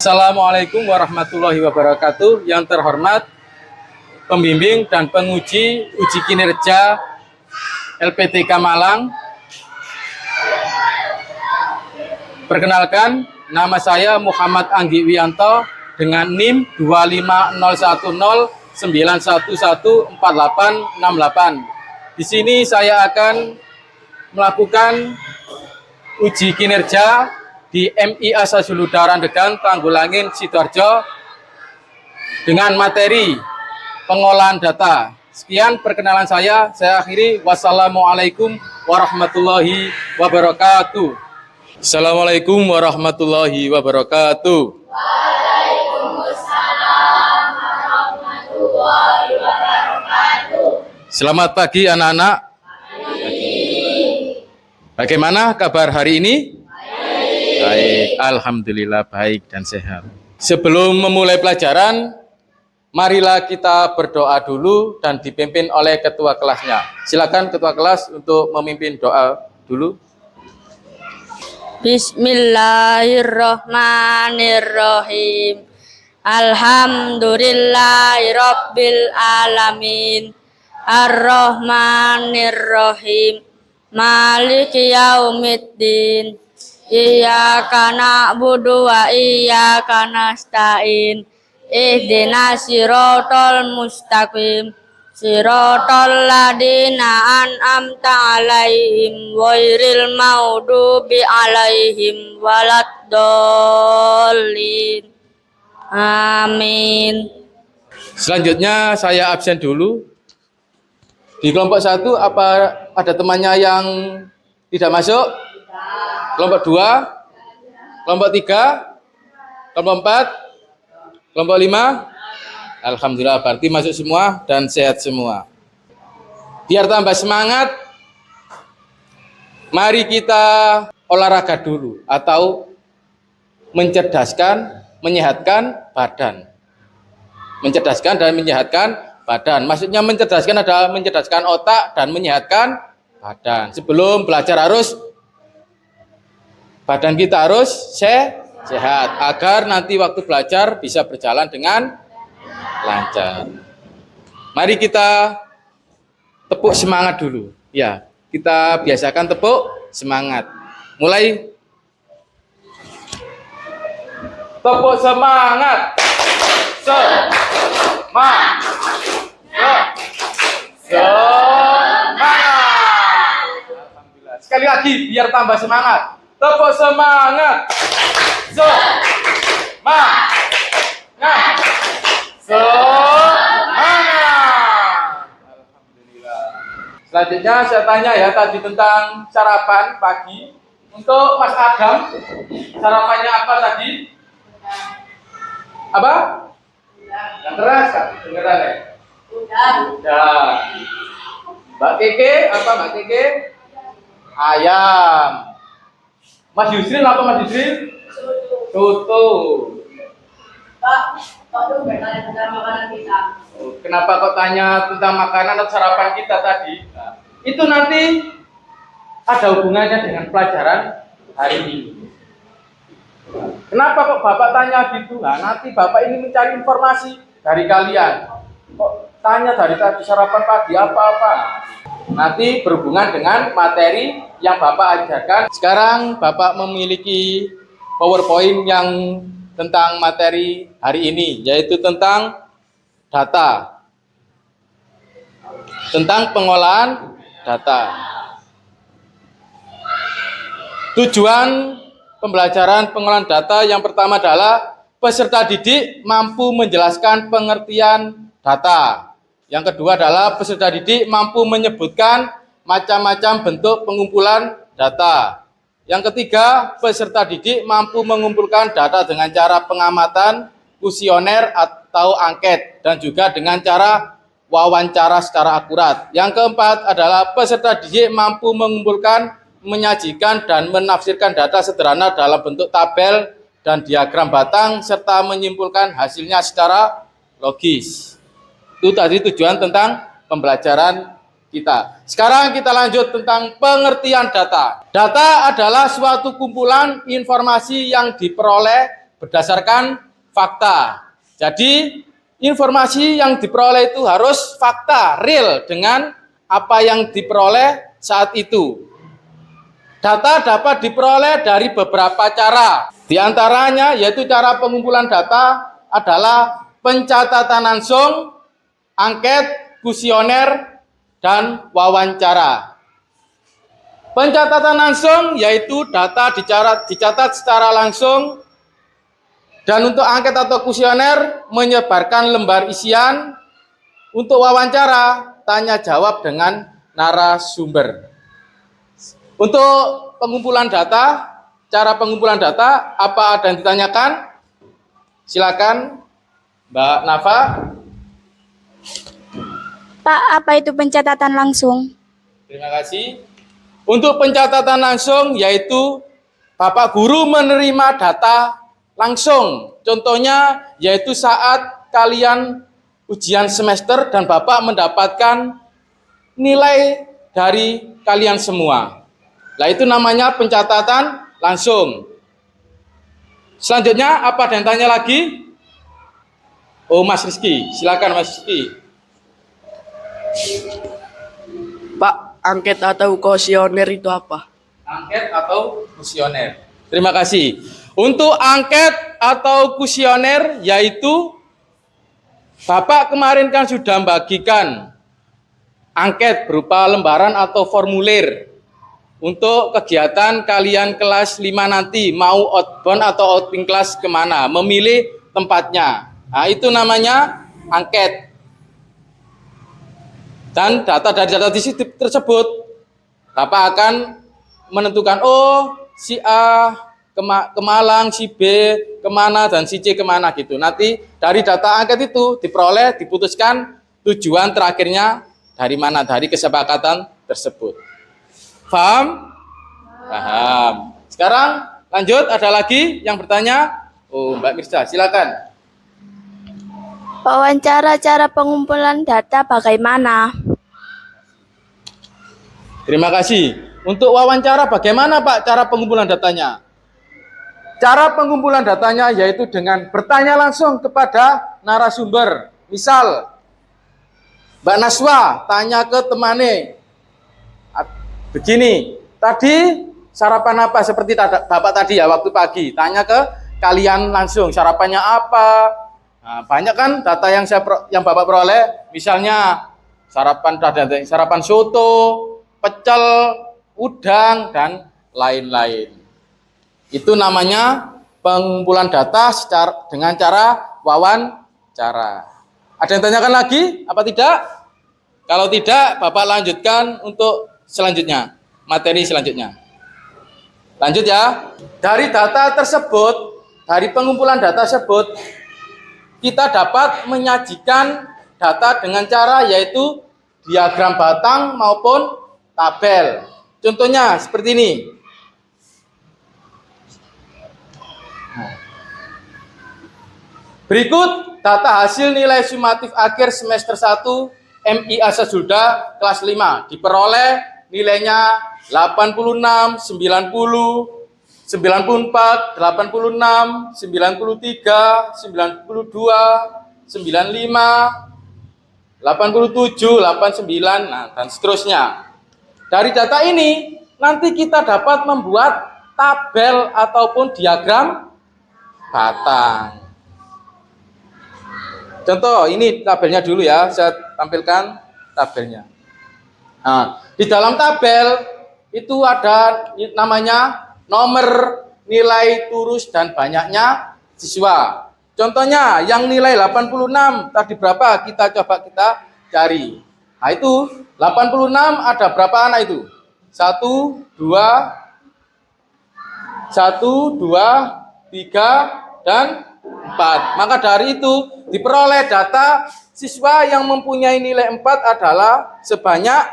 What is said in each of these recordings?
Assalamualaikum warahmatullahi wabarakatuh. Yang terhormat pembimbing dan penguji uji kinerja LPTK Malang. Perkenalkan, nama saya Muhammad Anggi Wianto dengan NIM 2501091114868. Di sini saya akan melakukan uji kinerja di MIA Sasuluda Randegan, Tanggulangin, Sidoarjo dengan materi pengolahan data. Sekian perkenalan saya akhiri. Wassalamualaikum warahmatullahi wabarakatuh. Assalamualaikum warahmatullahi wabarakatuh. Waalaikumsalam warahmatullahi wabarakatuh. Selamat pagi anak-anak. Bagaimana kabar hari ini? Baik, alhamdulillah baik dan sehat. Sebelum memulai pelajaran, marilah kita berdoa dulu dan dipimpin oleh ketua kelasnya. Silakan ketua kelas untuk memimpin doa dulu. Bismillahirrahmanirrahim. Alhamdulillahirabbil alamin. Arrahmanirrahim. Maliki yaumiddin. Iyyaka na'budu wa iyyaka nasta'in. Ihdinas siratal mustaqim. Siratal ladzina an'amta 'alaihim ghairil maghdubi alaihim waladdallin. Amin. Selanjutnya saya absen dulu. Di kelompok 1 apa ada temannya yang tidak masuk? Kelompok 2, kelompok 3, kelompok 4, kelompok 5. Alhamdulillah, berarti masuk semua dan sehat semua. Biar tambah semangat, mari kita olahraga dulu atau mencerdaskan, menyehatkan badan. Mencerdaskan dan menyehatkan badan. Maksudnya mencerdaskan adalah mencerdaskan otak dan menyehatkan badan. Sebelum belajar badan kita harus sehat agar nanti waktu belajar bisa berjalan dengan lancar. Mari kita tepuk semangat dulu. Ya, kita biasakan tepuk semangat. Mulai. Tepuk semangat. Semangat. Alhamdulillah. Sekali lagi biar tambah semangat. Tepuk semangat. Semangat. Semangat. Alhamdulillah. Selanjutnya saya tanya ya tadi tentang sarapan pagi. Untuk Mas Adam, sarapannya apa tadi? Apa? Yang keras kan? Dengeran ya? Udah. Mbak Keke, apa Mbak Keke? Ayam. Mas Yusril apa Mas Yusril? Soto. Pak, itu bertanya tentang makanan kita. Kenapa kok tanya tentang makanan atau sarapan kita tadi? Nah, itu nanti ada hubungannya dengan pelajaran hari ini. Kenapa kok Bapak tanya gitu? Nah, nanti Bapak ini mencari informasi dari kalian. Kok tanya dari tadi sarapan pagi apa-apa? Nanti berhubungan dengan materi yang Bapak ajarkan. Sekarang Bapak memiliki PowerPoint yang tentang materi hari ini, yaitu tentang data. Tentang pengolahan data. Tujuan pembelajaran pengolahan data yang pertama adalah peserta didik mampu menjelaskan pengertian data. Yang kedua adalah peserta didik mampu menyebutkan macam-macam bentuk pengumpulan data. Yang ketiga, peserta didik mampu mengumpulkan data dengan cara pengamatan, kuesioner atau angket, dan juga dengan cara wawancara secara akurat. Yang keempat adalah peserta didik mampu mengumpulkan, menyajikan, dan menafsirkan data sederhana dalam bentuk tabel dan diagram batang, serta menyimpulkan hasilnya secara logis. Itu tadi tujuan tentang pembelajaran kita. Sekarang kita lanjut tentang pengertian data. Data adalah suatu kumpulan informasi yang diperoleh berdasarkan fakta. Jadi informasi yang diperoleh itu harus fakta, real dengan apa yang diperoleh saat itu. Data dapat diperoleh dari beberapa cara. Di antaranya yaitu cara pengumpulan data adalah pencatatan langsung, angket, kuesioner, dan wawancara. Pencatatan langsung yaitu data dicatat secara langsung, dan untuk angket atau kuesioner menyebarkan lembar isian. Untuk wawancara, tanya jawab dengan narasumber. Untuk pengumpulan data, cara pengumpulan data, apa ada yang ditanyakan? Silakan, Mbak Nafa. Pak, apa itu pencatatan langsung? Terima kasih. Untuk pencatatan langsung yaitu Bapak Guru menerima data langsung. Contohnya yaitu saat kalian ujian semester dan Bapak mendapatkan nilai dari kalian semua. Nah, itu namanya pencatatan langsung. Selanjutnya, apa ada yang tanya lagi? Oh, Mas Rizky. Silakan, Mas Rizky. Pak, angket atau kuesioner itu apa? Angket atau kuesioner. Terima kasih. Untuk angket atau kuesioner yaitu Bapak kemarin kan sudah membagikan angket berupa lembaran atau formulir untuk kegiatan kalian kelas 5 nanti, mau outbound atau outing kelas kemana, memilih tempatnya. Nah, itu namanya angket. Dan data dari data tersebut, Bapak akan menentukan, oh si A ke Malang, si B kemana, dan si C kemana gitu. Nanti dari data angket itu diperoleh, diputuskan tujuan terakhirnya dari mana, dari kesepakatan tersebut. Paham? Paham. Sekarang lanjut, ada lagi yang bertanya? Oh, Mbak Mirza, silakan. Wawancara cara pengumpulan data bagaimana? Terima kasih. Untuk wawancara bagaimana Pak cara pengumpulan datanya? Cara pengumpulan datanya yaitu dengan bertanya langsung kepada narasumber. Misal, Mbak Naswa tanya ke temannya, begini, tadi sarapan apa? Seperti Bapak tadi ya, waktu pagi, tanya ke kalian langsung, sarapannya apa? Nah, banyak kan data yang Bapak peroleh, misalnya sarapan soto, pecel, udang, dan lain-lain. Itu namanya pengumpulan data dengan cara wawancara. Ada yang tanyakan lagi? Apa tidak? Kalau tidak, Bapak lanjutkan untuk selanjutnya, materi selanjutnya. Lanjut ya. Dari data tersebut, dari pengumpulan data tersebut, kita dapat menyajikan data dengan cara yaitu diagram batang maupun tabel. Contohnya seperti ini. Berikut data hasil nilai sumatif akhir semester 1 MIA Sejulda kelas 5. Diperoleh nilainya 86, 90, 94, 86, 93, 92, 95, 87, 89, nah, dan seterusnya. Dari data ini, nanti kita dapat membuat tabel ataupun diagram batang. Contoh, ini tabelnya dulu ya, saya tampilkan tabelnya. Nah, di dalam tabel itu ada namanya nomor, nilai turus, dan banyaknya siswa. Contohnya, yang nilai 86, tadi berapa? Kita cari. Nah, itu 86 ada berapa anak itu? 1, 2, 3, dan 4. Maka dari itu diperoleh data siswa yang mempunyai nilai 4 adalah sebanyak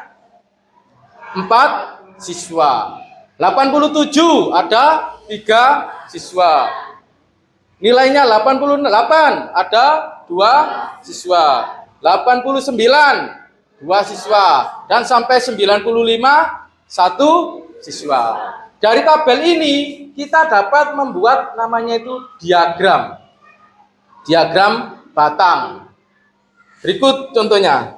4 siswa. 87 ada 3 siswa. Nilainya 88 ada 2 siswa. 89 2 siswa, dan sampai 95 1 siswa. Dari tabel ini kita dapat membuat namanya itu diagram. Diagram batang. Berikut contohnya.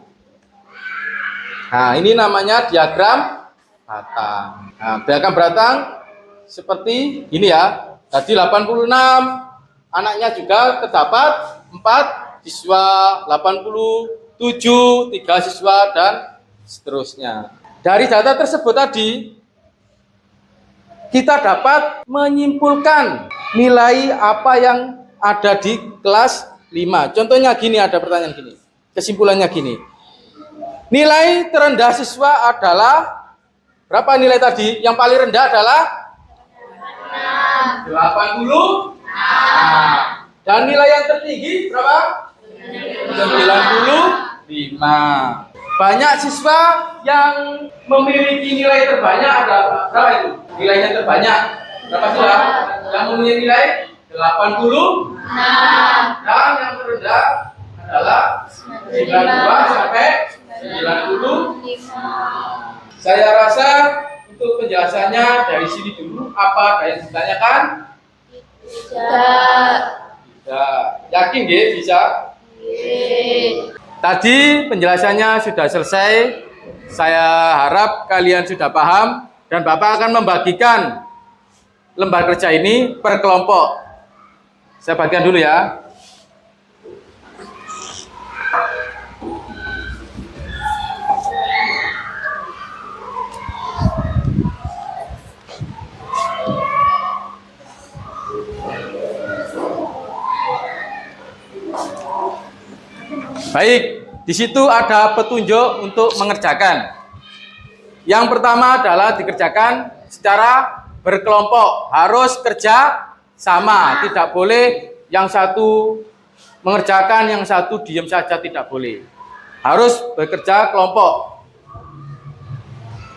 Nah, ini namanya diagram batang. Nah, diagram batang seperti ini ya. Tadi 86, anaknya juga terdapat 4 siswa, 87, 3 siswa, dan seterusnya. Dari data tersebut tadi, kita dapat menyimpulkan nilai apa yang ada di kelas 5. Contohnya gini, ada pertanyaan gini. Kesimpulannya gini. Nilai terendah siswa adalah berapa nilai tadi? Yang paling rendah adalah 80. Nah, dan nilai yang tertinggi berapa? 95. Banyak siswa yang memiliki nilai terbanyak adalah berapa itu? Nilainya terbanyak berapa siswa? Yang memiliki nilai 80. Dan yang terendah adalah 92 sampai 95. Saya rasa untuk penjelasannya dari sini dulu. Apa ada yang ditanyakan? Tidak. Yakin nggih bisa? Tadi penjelasannya sudah selesai. Saya harap kalian sudah paham dan Bapak akan membagikan lembar kerja ini per kelompok. Saya bagikan dulu ya. Baik, di situ ada petunjuk untuk mengerjakan. Yang pertama adalah dikerjakan secara berkelompok, harus kerja sama, tidak boleh yang satu mengerjakan, yang satu diam saja, tidak boleh. Harus bekerja kelompok.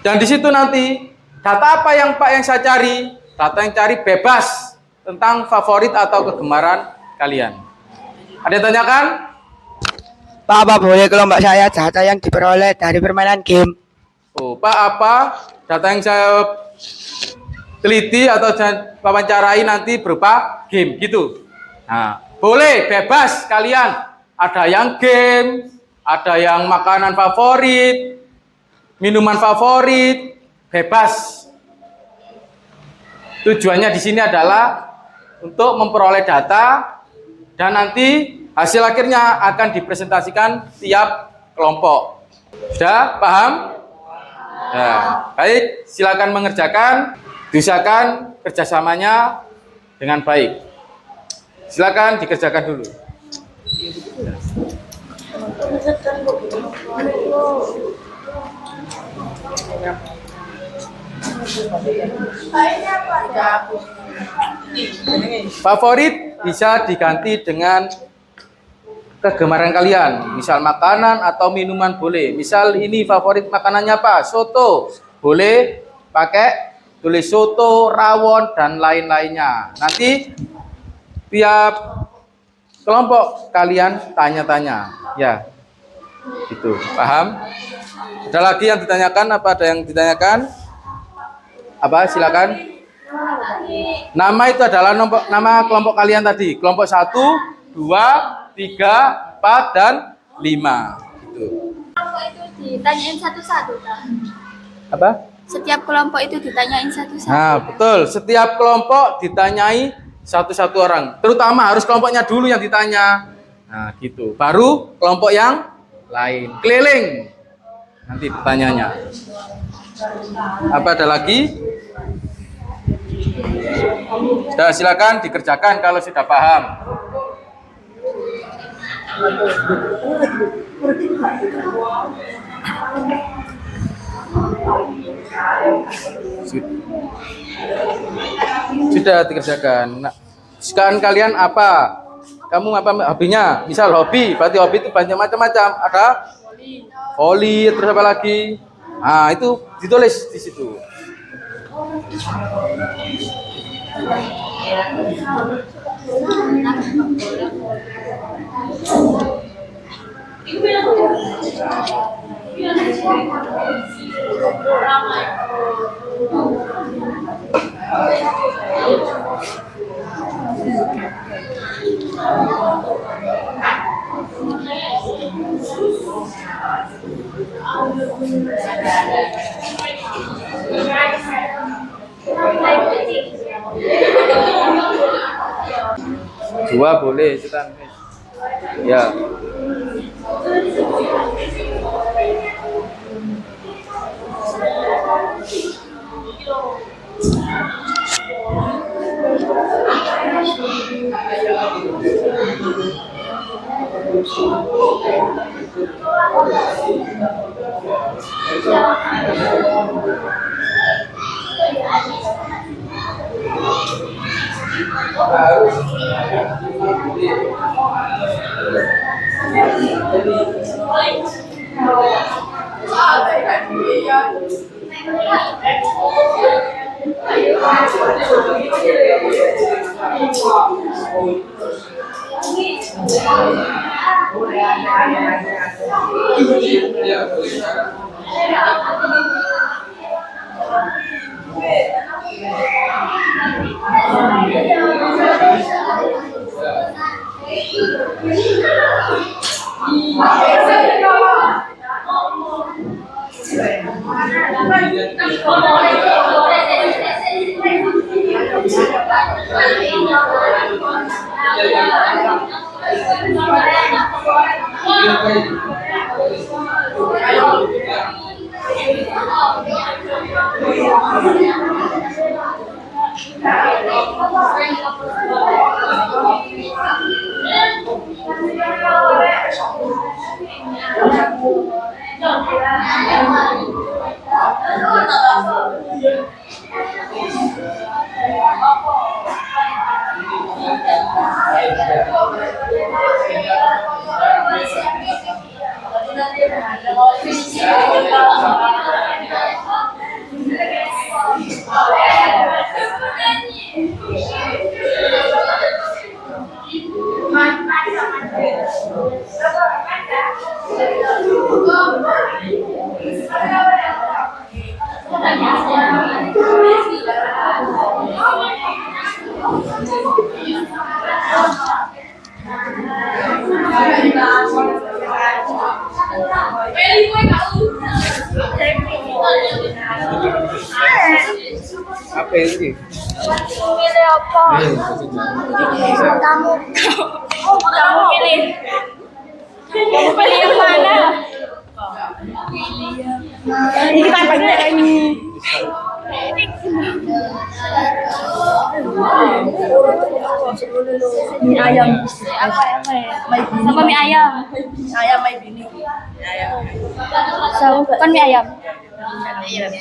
Dan di situ nanti data apa yang Pak yang saya cari? Data yang cari bebas tentang favorit atau kegemaran kalian. Ada yang tanyakan? Pak, apa boleh kelompok saya data yang diperoleh dari permainan game? Oh, Pak, apa data yang saya teliti atau saya wawancarai nanti berupa game gitu. Nah, boleh bebas kalian. Ada yang game, ada yang makanan favorit, minuman favorit, bebas. Tujuannya di sini adalah untuk memperoleh data dan nanti hasil akhirnya akan dipresentasikan tiap kelompok. Sudah paham? Ya, baik, silakan mengerjakan, diusahakan kerjasamanya dengan baik. Silakan dikerjakan dulu. Favorit bisa diganti dengan kegemaran kalian. Misal makanan atau minuman boleh. Misal ini favorit makanannya apa? Soto. Boleh pakai tulis soto, rawon, dan lain-lainnya. Nanti tiap kelompok kalian tanya-tanya. Ya, gitu. Paham? Ada lagi yang ditanyakan? Apa ada yang ditanyakan? Apa? Silakan. Nama itu adalah nama kelompok kalian tadi. Kelompok 1, 2, 3, 4, dan 5. Gitu. Kelompok itu ditanyain satu-satu, Kak. Apa? Setiap kelompok itu ditanyain satu-satu. Nah, betul. Setiap kelompok ditanyai satu-satu orang. Terutama harus kelompoknya dulu yang ditanya. Nah, gitu. Baru kelompok yang lain. Keliling. Nanti pertanyaannya. Apa ada lagi? Sudah, silakan dikerjakan kalau sudah paham. Sudah dikerjakan. Nah, sekarang kalian apa? Kamu apa hobinya? Misal hobi, berarti hobi itu banyak macam-macam. Ada voli, terus apa lagi? Nah, itu ditulis di situ. Dua boleh, cetan. Ya. Apa ini? Milih apa? Kamu pilih. Kamu pilih yang mana? Kita banyak ini. Mie ayam. Apa ya? Sama mie ayam. Ayam mai bini. Ayam. So, kan mie ayam.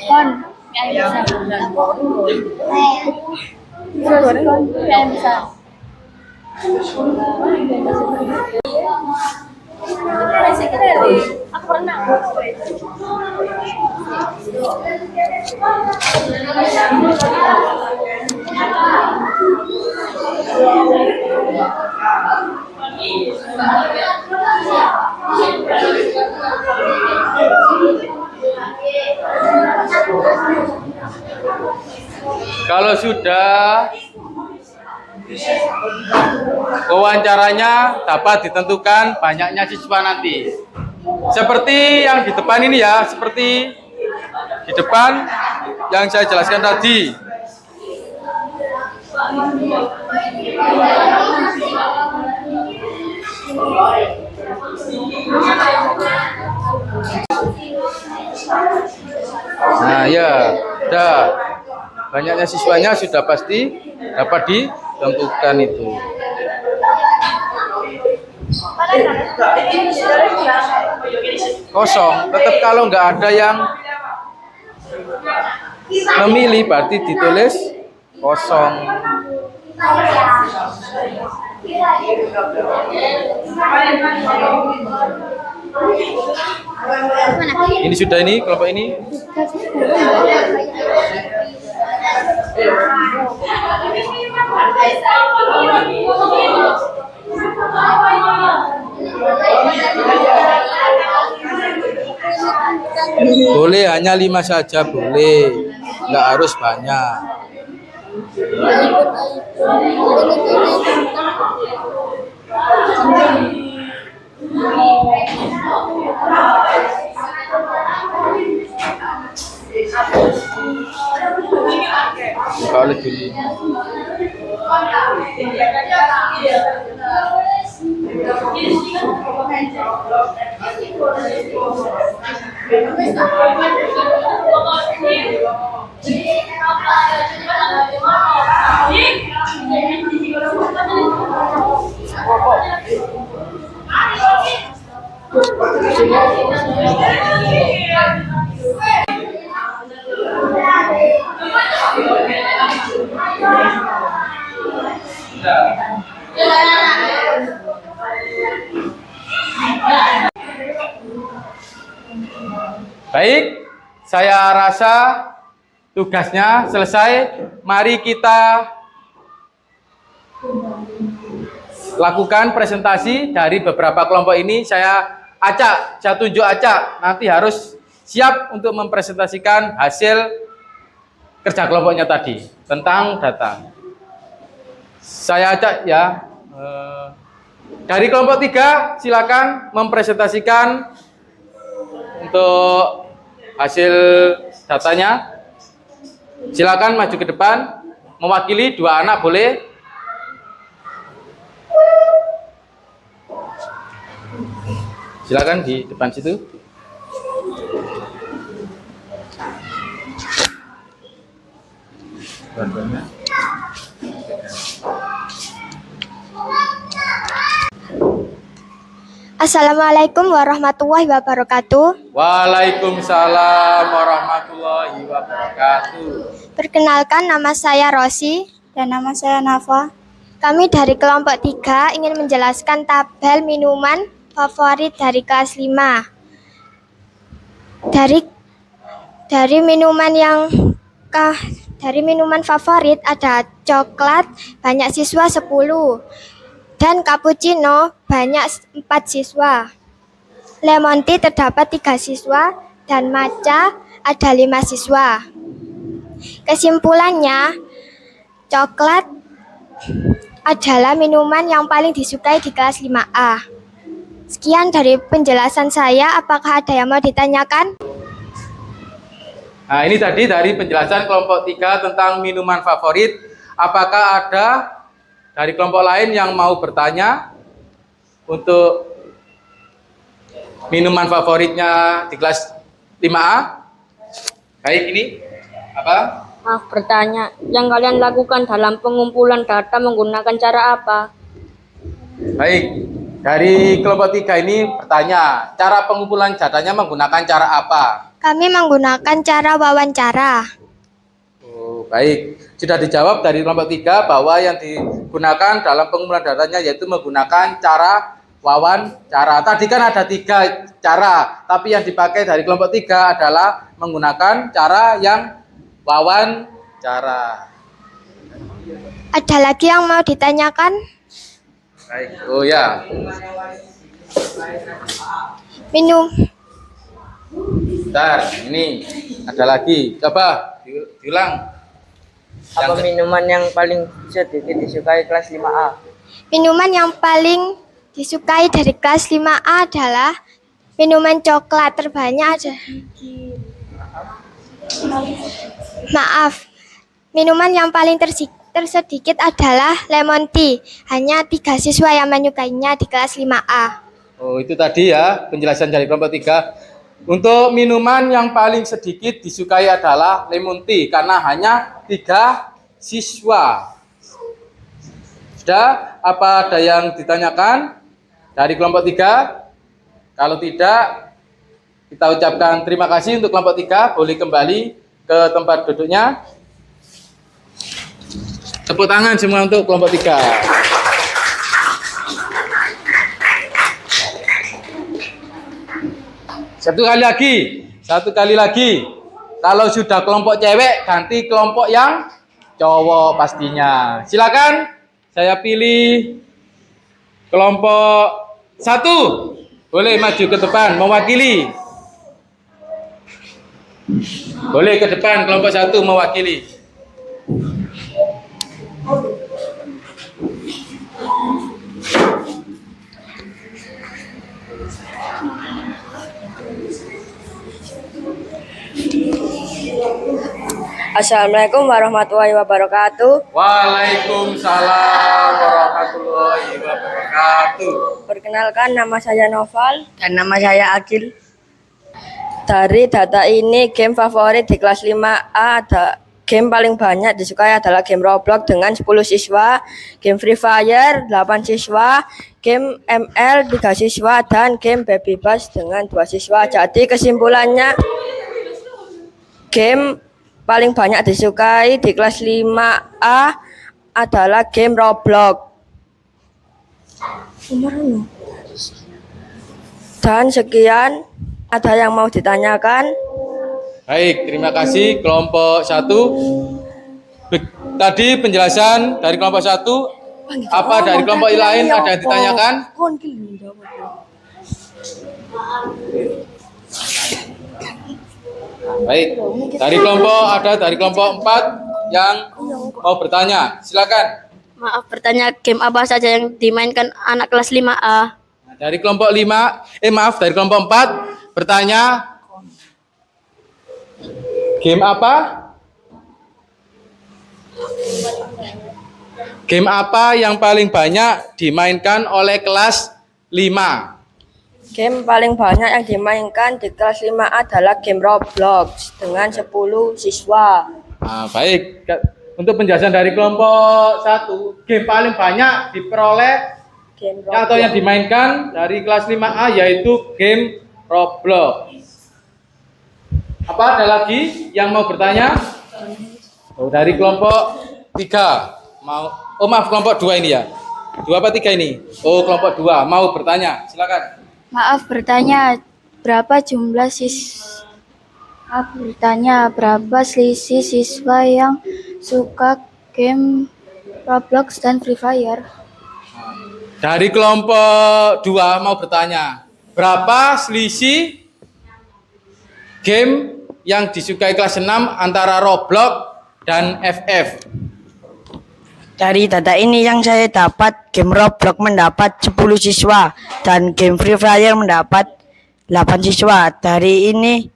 Kon mie ayam besar. Terus kon mie ayam besar. Aku pernah. Kalau sudah wawancaranya dapat ditentukan banyaknya siswa nanti. Seperti yang di depan ini ya, seperti di depan yang saya jelaskan tadi. Nah ya, sudah banyaknya siswanya sudah pasti dapat ditentukan itu. Kosong, tetap kalau nggak ada yang memilih berarti ditulis kosong. Ini sudah ini kelompok ini. Boleh hanya 5 saja boleh, nggak harus banyak. Kalau Juli. Baik, saya rasa tugasnya selesai. Mari kita lakukan presentasi dari beberapa kelompok ini. Saya tunjuk acak. Nanti harus siap untuk mempresentasikan hasil kerja kelompoknya tadi tentang data. Saya acak ya. Dari kelompok 3, silakan mempresentasikan untuk hasil datanya. Silakan maju ke depan, mewakili 2 anak boleh. Silakan di depan situ. Assalamualaikum warahmatullahi wabarakatuh. Waalaikumsalam warahmatullahi wabarakatuh. Perkenalkan, nama saya Rosi. Dan nama saya Nafa. Kami dari kelompok 3 ingin menjelaskan tabel minuman favorit dari kelas 5. Dari minuman favorit ada coklat banyak siswa 10 dan cappuccino banyak 4 siswa. Lemon tea terdapat 3 siswa dan matcha ada 5 siswa. Kesimpulannya, coklat adalah minuman yang paling disukai di kelas 5A. Sekian dari penjelasan saya, apakah ada yang mau ditanyakan? Nah, ini tadi dari penjelasan kelompok 3 tentang minuman favorit. Apakah ada dari kelompok lain yang mau bertanya untuk minuman favoritnya di kelas 5A? Baik, ini apa? Maaf bertanya, yang kalian lakukan dalam pengumpulan data menggunakan cara apa? Baik, dari kelompok 3 ini bertanya, cara pengumpulan datanya menggunakan cara apa? Kami menggunakan cara wawancara. Oh, baik. Sudah dijawab dari kelompok 3 bahwa yang digunakan dalam pengumpulan datanya yaitu menggunakan cara wawancara. Tadi kan ada 3 cara, tapi yang dipakai dari kelompok 3 adalah menggunakan cara yang wawancara. Ada lagi yang mau ditanyakan? Baik. Oh ya. Minum. Bentar, ini ada lagi. Coba diulang. Apa minuman yang paling sedikit disukai kelas 5A? Minuman yang paling disukai dari kelas 5A adalah minuman coklat terbanyak ada. Maaf. Minuman yang paling tersedikit adalah lemon tea. Hanya 3 siswa yang menyukainya di kelas 5A. Oh, itu tadi ya penjelasan dari kelompok 3. Untuk minuman yang paling sedikit disukai adalah lemon tea karena hanya 3 siswa. Sudah, apa ada yang ditanyakan dari kelompok 3? Kalau tidak, kita ucapkan terima kasih untuk kelompok 3. Boleh kembali ke tempat duduknya. Tepuk tangan semua untuk kelompok 3. Satu kali lagi. Kalau sudah kelompok cewek, ganti kelompok yang cowok pastinya. Silakan, saya pilih kelompok 1. Boleh maju ke depan, mewakili. Boleh ke depan, kelompok 1 mewakili. Assalamualaikum warahmatullahi wabarakatuh. Waalaikumsalam warahmatullahi wabarakatuh. Perkenalkan, nama saya Noval. Dan nama saya Agil. Dari data ini, game favorit di kelas 5A game paling banyak disukai adalah game Roblox dengan 10 siswa, game Free Fire 8 siswa, game ML 3 siswa, dan game Baby Bass dengan 2 siswa. Jadi kesimpulannya, game paling banyak disukai di kelas 5A adalah game Roblox. Dan sekian, ada yang mau ditanyakan? Baik, terima kasih kelompok 1. Tadi penjelasan dari kelompok 1. Apa dari kelompok lain ada yang ditanyakan? Baik, dari kelompok 4 yang mau bertanya, silakan. Maaf, bertanya game apa saja yang dimainkan anak kelas 5A? Dari kelompok 4 bertanya, game apa? Game apa yang paling banyak dimainkan oleh kelas 5? Game paling banyak yang dimainkan di kelas 5 adalah game Roblox dengan 10 siswa. Nah, baik. Untuk penjelasan dari kelompok 1, game paling banyak diperoleh Game atau yang dimainkan dari kelas 5A yaitu game Roblox. Apa ada lagi yang mau bertanya? Oh, dari kelompok 3 kelompok 2 ini ya. 2 apa 3 ini? Oh, kelompok 2 mau bertanya. Silakan. Maaf bertanya, berapa selisih siswa yang suka game Roblox dan Free Fire? Dari kelompok 2 mau bertanya, berapa selisih game yang disukai kelas 6 antara Roblox dan FF? Dari data ini yang saya dapat, game Roblox mendapat 10 siswa dan game Free Fire mendapat 8 siswa. Dari ini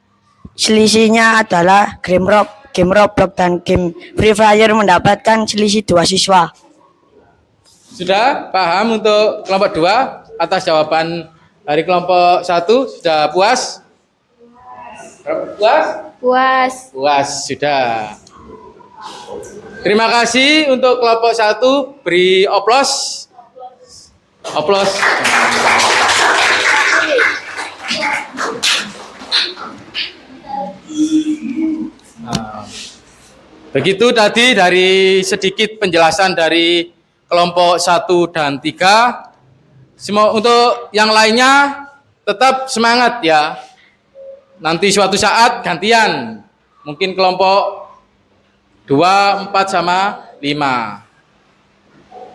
selisihnya adalah game Roblox dan game Free Fire mendapatkan selisih 2 siswa. Sudah paham untuk kelompok 2 atas jawaban dari kelompok 1? Sudah puas? Puas? Puas. Puas, sudah. Terima kasih untuk kelompok 1, beri oplos. Oplos. Nah, begitu tadi dari sedikit penjelasan dari kelompok 1 dan 3. Untuk yang lainnya tetap semangat ya. Nanti suatu saat gantian. Mungkin kelompok 2, 4 sama 5.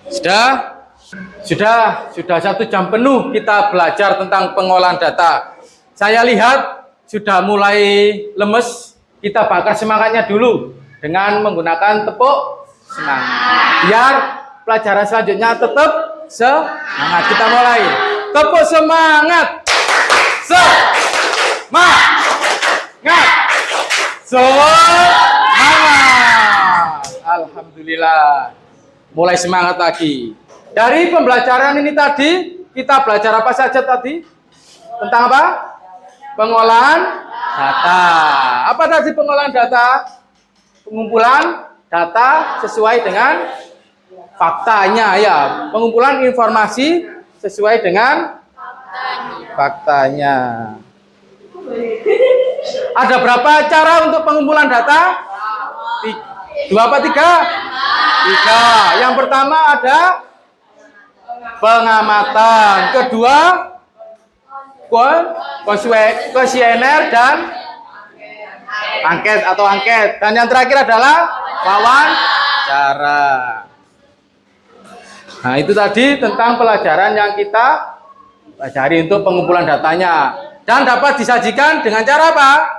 Sudah 1 jam penuh kita belajar tentang pengolahan data. Saya lihat sudah mulai lemes. Kita bakar semangatnya dulu dengan menggunakan tepuk semangat. Biar pelajaran selanjutnya tetap semangat. Kita mulai. Tepuk semangat. Semangat. Alhamdulillah. Mulai semangat lagi. Dari pembelajaran ini tadi, kita belajar apa saja tadi? Tentang apa? Pengolahan data. Apa tadi pengolahan data? Pengumpulan data sesuai dengan faktanya ya. Pengumpulan informasi sesuai dengan faktanya. Ada berapa cara untuk pengumpulan data? 2 apa 3? 3. Yang pertama ada pengamatan. Kedua, kuesioner dan angket. Dan yang terakhir adalah wawancara. Nah, itu tadi tentang pelajaran yang kita pelajari untuk pengumpulan datanya. Dan dapat disajikan dengan cara apa?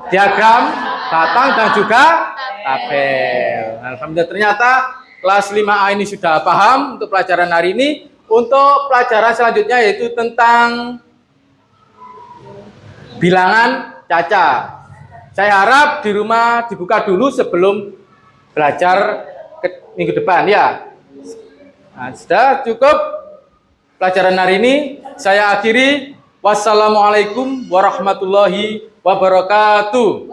Diagram, batang, dan juga tabel. Alhamdulillah, ternyata kelas 5A ini sudah paham untuk pelajaran hari ini. Untuk pelajaran selanjutnya yaitu tentang bilangan caca. Saya harap di rumah dibuka dulu sebelum belajar minggu depan ya. Nah, sudah cukup pelajaran hari ini. Saya akhiri. Wassalamualaikum warahmatullahi wabarakatuh.